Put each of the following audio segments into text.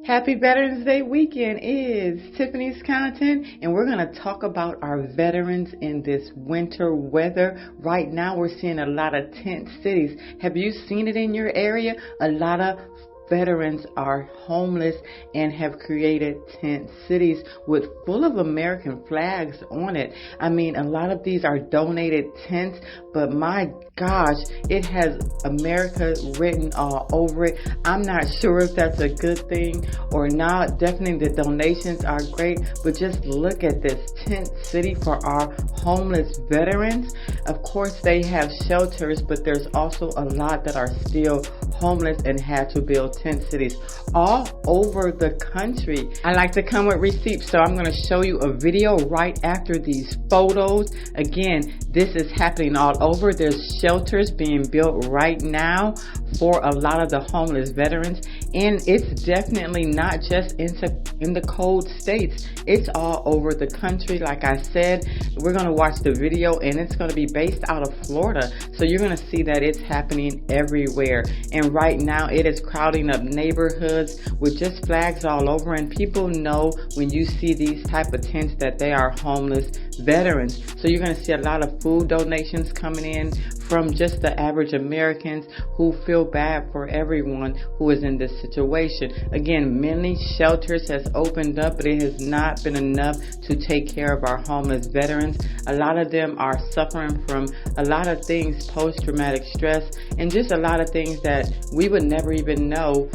Happy Veterans Day weekend. Is Tiffanys content, and we're going to talk about our veterans in this winter weather. Right now we're seeing a lot of tent cities. Have you seen it in your area? A lot of veterans are homeless and have created tent cities with full of American flags on it. I mean, a lot of these are donated tents, but my gosh, it has America written all over it. I'm not sure if that's a good thing or not. Definitely the donations are great, but just look at this tent city for our homeless veterans. Of course, they have shelters, but there's also a lot that are still homeless and had to build tent cities all over the country. I like to come with receipts, so I'm going to show you a video right after these photos. Again, this is happening all over. There's shelters being built right now for a lot of the homeless veterans, and it's definitely not just in the cold states. It's all over the country. Like I said, we're going to watch the video, and it's going to be based out of Florida, so you're going to see that it's happening everywhere. And right now it is crowding up neighborhoods with just flags all over, and people know when you see these type of tents that they are homeless veterans. So you're going to see a lot of food donations coming in from just the average Americans who feel bad for everyone who is in this situation. Again, many shelters has opened up, but it has not been enough to take care of our homeless veterans. A lot of them are suffering from a lot of things, post-traumatic stress, and just a lot of things that we would never even know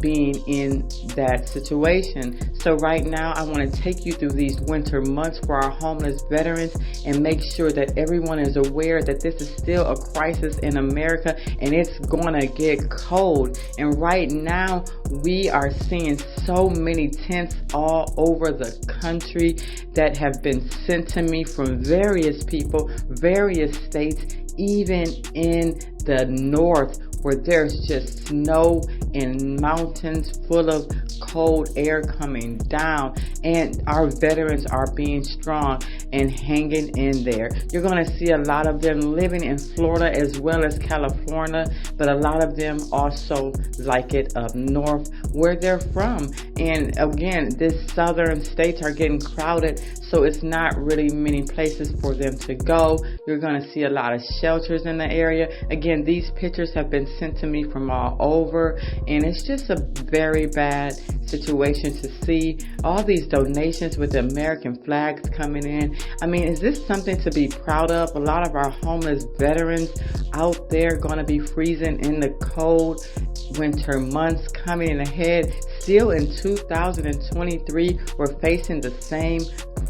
being in that situation. So right now I want to take you through these winter months for our homeless veterans and make sure that everyone is aware that this is still a crisis in America, and it's gonna get cold. And right now we are seeing so many tents all over the country that have been sent to me from various people, various states, even in the north, where there's just snow and mountains full of cold air coming down, and our veterans are being strong and hanging in there. You're going to see a lot of them living in Florida as well as California, but a lot of them also like it up north where they're from. And again, these southern states are getting crowded, so it's not really many places for them to go. You're going to see a lot of shelters in the area. Again, these pictures have been sent to me from all over, and it's just a very bad situation to see all these donations with the American flags coming in. I mean, is this something to be proud of? A lot of our homeless veterans out there going to be freezing in the cold winter months coming ahead. Still in 2023, we're facing the same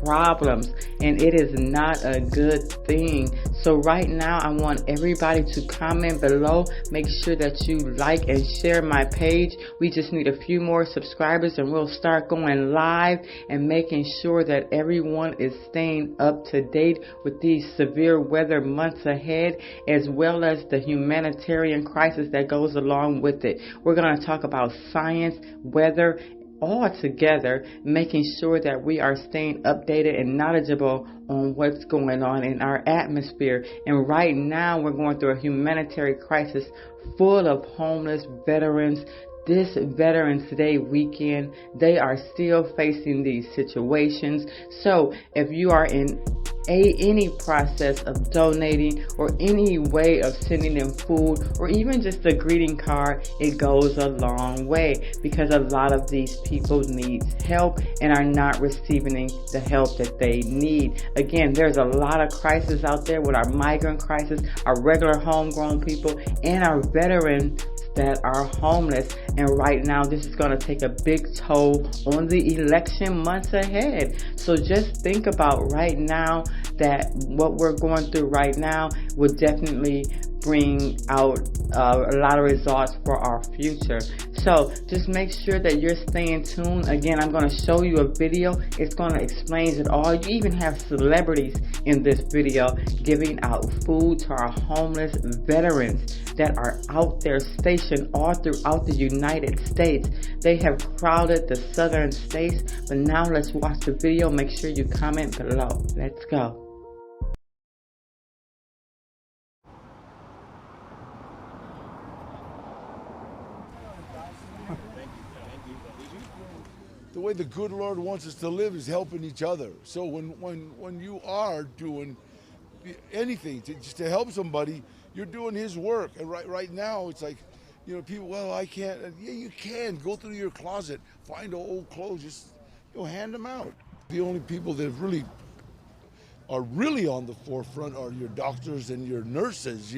problems, and it is not a good thing. So right now I want everybody to comment below. Make sure that you like and share my page. We just need a few more subscribers and we'll start going live and making sure that everyone is staying up to date with these severe weather months ahead, as well as the humanitarian crisis that goes along with it. We're going to talk about science, weather, all together, making sure that we are staying updated and knowledgeable on what's going on in our atmosphere. And right now we're going through a humanitarian crisis full of homeless veterans. This Veterans Day weekend, they are still facing these situations. So if you are in any process of donating or any way of sending them food or even just a greeting card, it goes a long way, because a lot of these people need help and are not receiving the help that they need. Again, there's a lot of crisis out there with our migrant crisis, our regular homegrown people, and our veterans that are homeless. And right now this is going to take a big toll on the election months ahead. So just think about right now that what we're going through right now will definitely bring out a lot of results for our future. So just make sure that you're staying tuned. Again, I'm going to show you a video. It's going to explain it all. You even have celebrities in this video giving out food to our homeless veterans that are out there stationed all throughout the United States. They have crowded the southern states, but now let's watch the video. Make sure you comment below. Let's go. the way the good Lord wants us to live is helping each other. So when you are doing anything just to help somebody, you're doing His work. And right now, it's like, people, well, I can't. Yeah, you can. Go through your closet, find old clothes, just hand them out. The only people that are really on the forefront are your doctors and your nurses.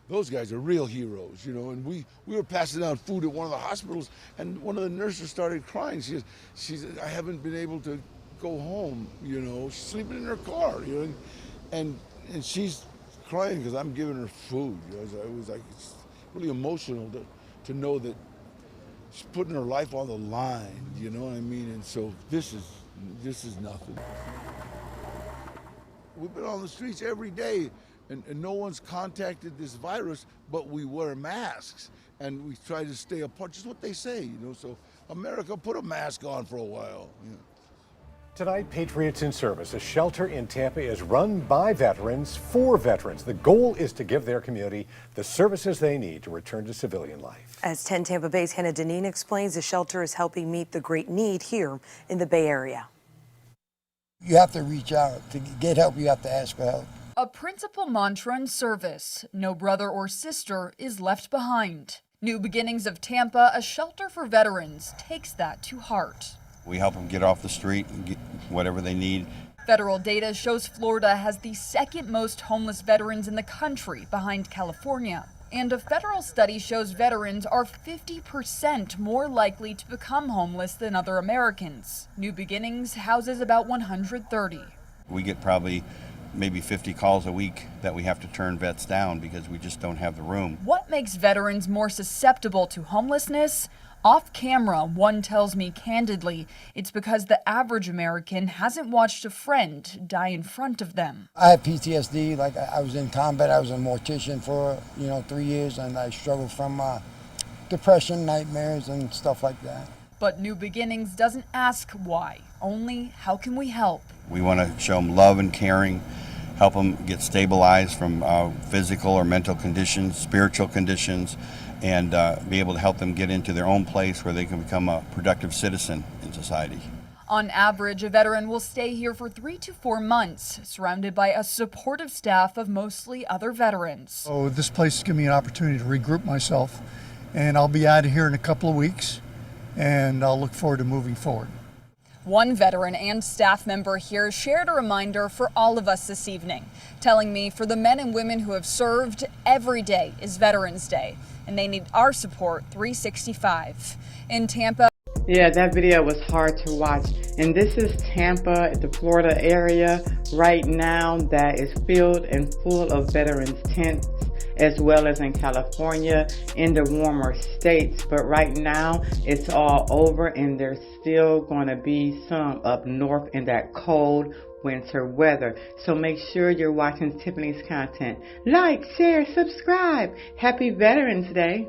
Those guys are real heroes. And we were passing out food at one of the hospitals, and one of the nurses started crying. She said, I haven't been able to go home. She's sleeping in her car. And she's crying because I'm giving her food. It was like, it's really emotional to know that she's putting her life on the line. You know what I mean? And so this is nothing. We've been on the streets every day, and no one's contacted this virus, but we wear masks and we try to stay apart. Just what they say, So America, put a mask on for a while. Tonight, Patriots in Service, a shelter in Tampa, is run by veterans for veterans. The goal is to give their community the services they need to return to civilian life. As 10 Tampa Bay's Hannah Deneen explains, the shelter is helping meet the great need here in the Bay Area. You have to reach out. To get help, you have to ask for help. A principal mantra in service: no brother or sister is left behind. New Beginnings of Tampa, a shelter for veterans, takes that to heart. We help them get off the street and get whatever they need. Federal data shows Florida has the second most homeless veterans in the country, behind California. And a federal study shows veterans are 50% more likely to become homeless than other Americans. New Beginnings houses about 130. We get probably maybe 50 calls a week that we have to turn vets down because we just don't have the room. What makes veterans more susceptible to homelessness? Off camera, one tells me candidly, it's because the average American hasn't watched a friend die in front of them. I have PTSD. Like, I was in combat. I was a mortician for 3 years, and I struggled from depression, nightmares, and stuff like that. But New Beginnings doesn't ask why, only how can we help? We want to show them love and caring, help them get stabilized from physical or mental conditions, spiritual conditions, and be able to help them get into their own place where they can become a productive citizen in society. On average, a veteran will stay here for 3 to 4 months, surrounded by a supportive staff of mostly other veterans. So this place is giving me an opportunity to regroup myself, and I'll be out of here in a couple of weeks, and I'll look forward to moving forward. One veteran and staff member here shared a reminder for all of us this evening, telling me for the men and women who have served, every day is Veterans Day, and they need our support 365. In Tampa. Yeah, that video was hard to watch. And this is Tampa, the Florida area right now that is filled and full of veterans tents, as well as in California, in the warmer states. But right now, it's all over, and there's still going to be some up north in that cold winter weather. So make sure you're watching Tiffanys content. Like, share, subscribe. Happy Veterans Day.